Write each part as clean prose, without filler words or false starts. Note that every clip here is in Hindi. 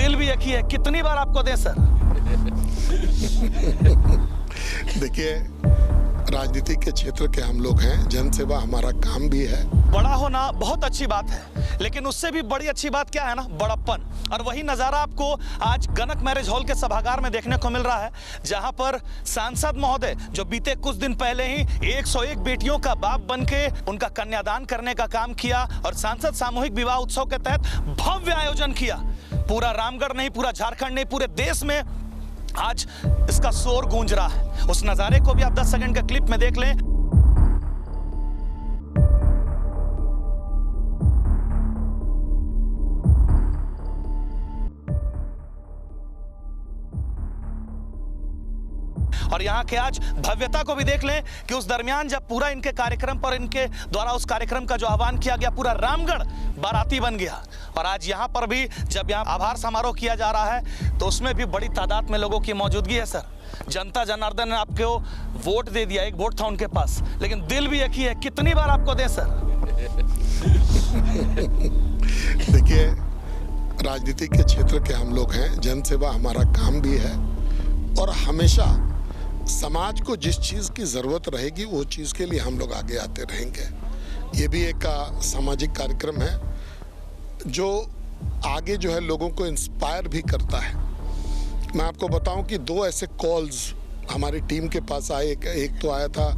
दिल भी एक ही है। कितनी बार आपको दें सर? देखिए, राजनीति के क्षेत्र के हम लोग हैं, जनसेवा हमारा काम भी है। बड़ा होना बहुत अच्छी बात है, लेकिन उससे भी बड़ी अच्छी बात क्या है ना, बड़प्पन। और वही नज़ारा आपको आज गनक मैरिज हॉल के सभागार में देखने को मिल रहा है, जहां पर सांसद महोदय जो बीते कुछ दिन पहले ही 101 बेटियों का बाप बनके उनका कन्यादान करने का काम किया और सांसद सामूहिक विवाह उत्सव के तहत भव्य आयोजन किया। पूरा रामगढ़ नहीं, पूरा झारखंड नहीं, पूरे देश में आज इसका शोर गूंज रहा है। उस नजारे को भी आप 10 सेकंड के क्लिप में देख लें। और यहाँ के आज भव्यता को भी देख लें कि उस दरमियान जब पूरा इनके कार्यक्रम पर, इनके द्वारा उस कार्यक्रम का जो आह्वान किया गया, पूरा रामगढ़ बाराती बन गया। और आज यहाँ पर भी जब यहाँ आभार समारोह किया जा रहा है तो उसमें भी बड़ी तादाद में लोगों की मौजूदगी है सर। जनता जनार्दन ने आपको वोट दे दिया, एक वोट था उनके पास, लेकिन दिल भी एक ही है। कितनी बार आपको दें सर? देखिए, राजनीति के क्षेत्र के हम लोग हैं, जनसेवा हमारा काम भी है और हमेशा समाज को जिस चीज़ की ज़रूरत रहेगी वो चीज़ के लिए हम लोग आगे आते रहेंगे। ये भी एक सामाजिक कार्यक्रम है जो आगे जो है लोगों को इंस्पायर भी करता है। मैं आपको बताऊं कि 2 ऐसे कॉल्स हमारी टीम के पास आए। एक तो आया था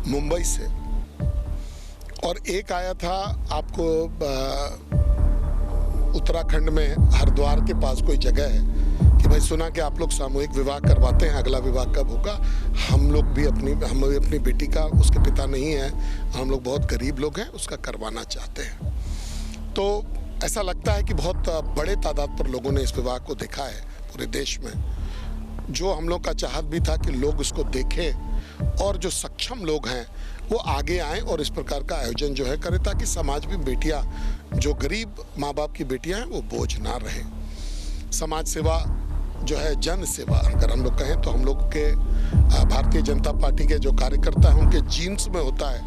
मुंबई से और एक आया था आपको उत्तराखंड में हरिद्वार के पास कोई जगह है कि भाई सुना कि आप लोग सामूहिक विवाह करवाते हैं, अगला विवाह कब होगा? हम भी अपनी बेटी का, उसके पिता नहीं है, हम लोग बहुत गरीब लोग हैं, उसका करवाना चाहते हैं। तो ऐसा लगता है कि बहुत बड़े तादाद पर लोगों ने इस विवाह को देखा है पूरे देश में। जो हम लोग का चाहत भी था कि लोग उसको देखें और जो सक्षम लोग हैं वो आगे आएँ और इस प्रकार का आयोजन जो है करें, ताकि समाज में बेटियाँ, जो गरीब माँ बाप की बेटियाँ हैं, वो बोझ ना रहे। समाज सेवा जो है, जन सेवा अगर हम लोग कहें तो हम लोग के भारतीय जनता पार्टी के जो कार्यकर्ता हैं उनके जीन्स में होता है।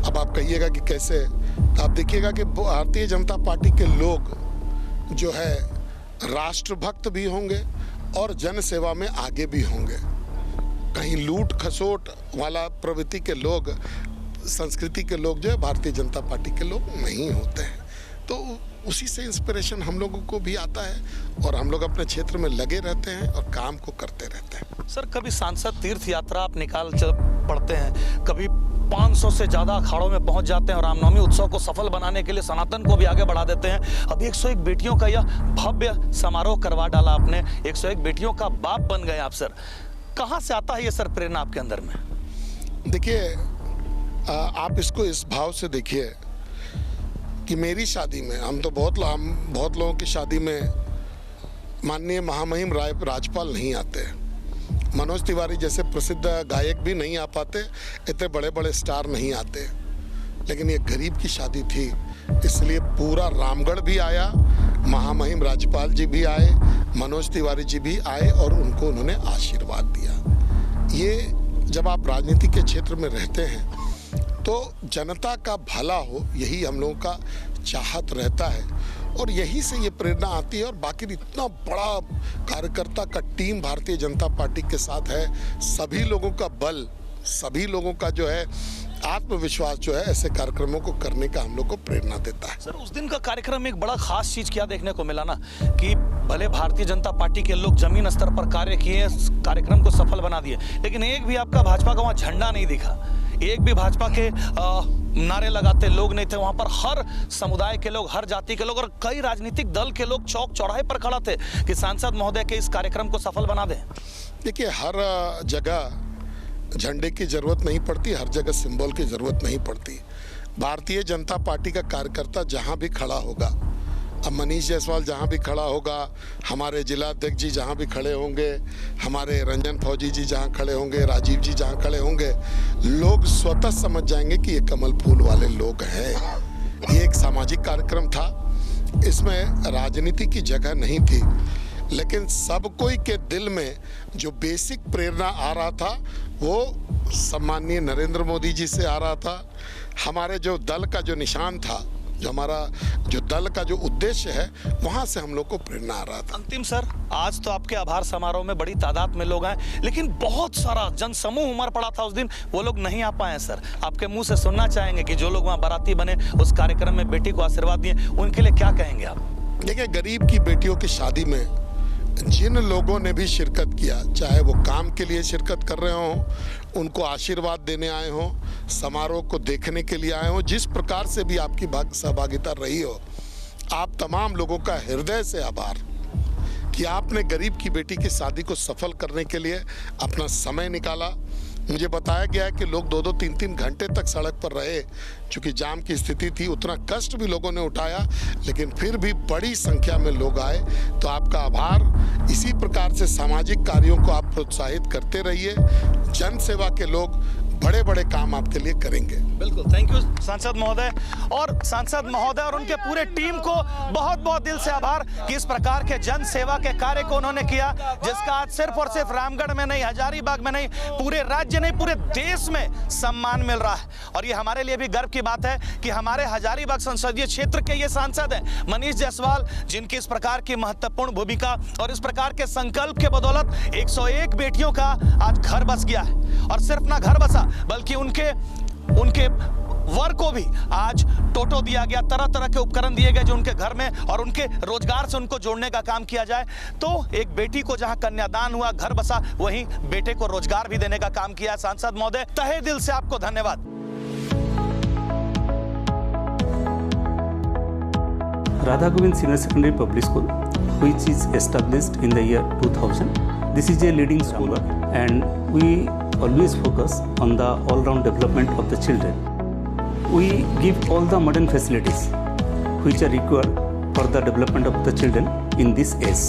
अब आप कहिएगा कि कैसे, तो आप देखिएगा कि भारतीय जनता पार्टी के लोग जो है राष्ट्रभक्त भी होंगे और जन सेवा में आगे भी होंगे। कहीं लूट खसोट वाला प्रवृत्ति के लोग, संस्कृति के लोग जो है भारतीय जनता पार्टी के लोग नहीं होते हैं। तो उसी से इंस्पिरेशन हम लोगों को भी आता है और हम लोग अपने क्षेत्र में लगे रहते हैं और काम को करते रहते हैं। सर, कभी सांसद तीर्थ यात्रा आप निकाल पड़ते हैं, कभी 500 से ज़्यादा अखाड़ों में पहुंच जाते हैं और रामनवमी उत्सव को सफल बनाने के लिए सनातन को भी आगे बढ़ा देते हैं। अब 101 बेटियों का यह भव्य समारोह करवा डाला आपने, 101 बेटियों का बाप बन गए आप सर। कहाँ से आता है ये सर प्रेरणा आपके अंदर में? देखिए, आप इसको इस भाव से देखिए कि मेरी शादी में हम बहुत लोगों की शादी में माननीय महामहिम राज्यपाल नहीं आते, मनोज तिवारी जैसे प्रसिद्ध गायक भी नहीं आ पाते, इतने बड़े बड़े स्टार नहीं आते, लेकिन ये गरीब की शादी थी इसलिए पूरा रामगढ़ भी आया, महामहिम राज्यपाल जी भी आए, मनोज तिवारी जी भी आए और उनको उन्होंने आशीर्वाद दिया। ये जब आप राजनीति के क्षेत्र में रहते हैं तो जनता का भला हो, यही हम लोगों का चाहत रहता है और यही से ये प्रेरणा आती है। और बाकी इतना बड़ा कार्यकर्ता का टीम भारतीय जनता पार्टी के साथ है, सभी लोगों का बल, सभी लोगों का जो है आत्मविश्वास जो है ऐसे कार्यक्रमों को करने का हम लोग को प्रेरणा देता है। सर, उस दिन का कार्यक्रम में एक बड़ा खास चीज क्या देखने को मिला ना, कि भले भारतीय जनता पार्टी के लोग जमीन स्तर पर कार्य किए, कार्यक्रम को सफल बना दिए, लेकिन एक भी आपका भाजपा का वहाँ झंडा नहीं दिखा, एक भी भाजपा के नारे लगाते लोग नहीं थे। वहां पर हर समुदाय के लोग, हर जाति के लोग और कई राजनीतिक दल के लोग चौक चौराहे पर खड़ा थे कि सांसद महोदय के इस कार्यक्रम को सफल बना दें। देखिए, हर जगह झंडे की जरूरत नहीं पड़ती, हर जगह सिंबल की जरूरत नहीं पड़ती। भारतीय जनता पार्टी का कार्यकर्ता जहां भी खड़ा होगा, अब मनीष जायसवाल जहां भी खड़ा होगा, हमारे जिला अध्यक्ष जी जहां भी खड़े होंगे, हमारे रंजन फौजी जी जहां खड़े होंगे, राजीव जी जहां खड़े होंगे, लोग स्वतः समझ जाएंगे कि ये कमल फूल वाले लोग हैं। ये एक सामाजिक कार्यक्रम था, इसमें राजनीति की जगह नहीं थी, लेकिन सब कोई के दिल में जो बेसिक प्रेरणा आ रहा था वो सम्माननीय नरेंद्र मोदी जी से आ रहा था। हमारे जो दल का जो निशान था जो हमारा जो दल का जो उद्देश्य है, वहाँ से हम लोग को प्रेरणा आ रहा था। अंतिम सर, आज तो आपके आभार समारोह में बड़ी तादाद में लोग आए, लेकिन बहुत सारा जनसमूह उमड़ पड़ा था उस दिन, वो लोग नहीं आ पाए सर। आपके मुंह से सुनना चाहेंगे कि जो लोग वहाँ बाराती बने, उस कार्यक्रम में बेटी को आशीर्वाद दिए, उनके लिए क्या कहेंगे आप? देखिए, गरीब की बेटियों की शादी में जिन लोगों ने भी शिरकत किया, चाहे वो काम के लिए शिरकत कर रहे हों, उनको आशीर्वाद देने आए हों, समारोह को देखने के लिए आए हों, जिस प्रकार से भी आपकी सहभागिता रही हो, आप तमाम लोगों का हृदय से आभार कि आपने गरीब की बेटी की शादी को सफल करने के लिए अपना समय निकाला। मुझे बताया गया है कि लोग 2-2, 3-3 घंटे तक सड़क पर रहे, चूँकि जाम की स्थिति थी, उतना कष्ट भी लोगों ने उठाया, लेकिन फिर भी बड़ी संख्या में लोग आए। तो आपका आभार। इसी प्रकार से सामाजिक कार्यों को आप प्रोत्साहित करते रहिए। जन सेवा के लोग बड़े बड़े काम आपके लिए करेंगे। बिल्कुल, थैंक यू सांसद महोदय। और सांसद महोदय और उनके पूरे टीम को बहुत बहुत दिल से आभार कि इस प्रकार के जन सेवा के कार्य को उन्होंने किया, जिसका आज सिर्फ और सिर्फ रामगढ़ में नहीं, हजारीबाग में नहीं, पूरे राज्य नहीं, पूरे देश में सम्मान मिल रहा है। और ये हमारे लिए भी गर्व की बात है कि हमारे हजारीबाग संसदीय क्षेत्र के ये सांसद हैं मनीष जायसवाल, जिनकी इस प्रकार की महत्वपूर्ण भूमिका और इस प्रकार के संकल्प के बदौलत 101 बेटियों का आज घर बस गया है। और सिर्फ ना घर बसा, बल्कि उनके वर को भी आज टोटो दिया गया, तरह तरह के उपकरण दिए गए जो उनके घर में और उनके रोजगार से उनको जोड़ने का काम किया जाए। तो एक बेटी को जहां कन्यादान हुआ, घर बसा, वहीं बेटे को रोजगार भी देने का काम किया। सांसद महोदय, तहे दिल से आपको धन्यवाद। Radha Govind Senior Secondary Public School, which is established in the year 2000. This is a leading school and we always focus on the all-round development of the children. We give all the modern facilities which are required for the development of the children in this age.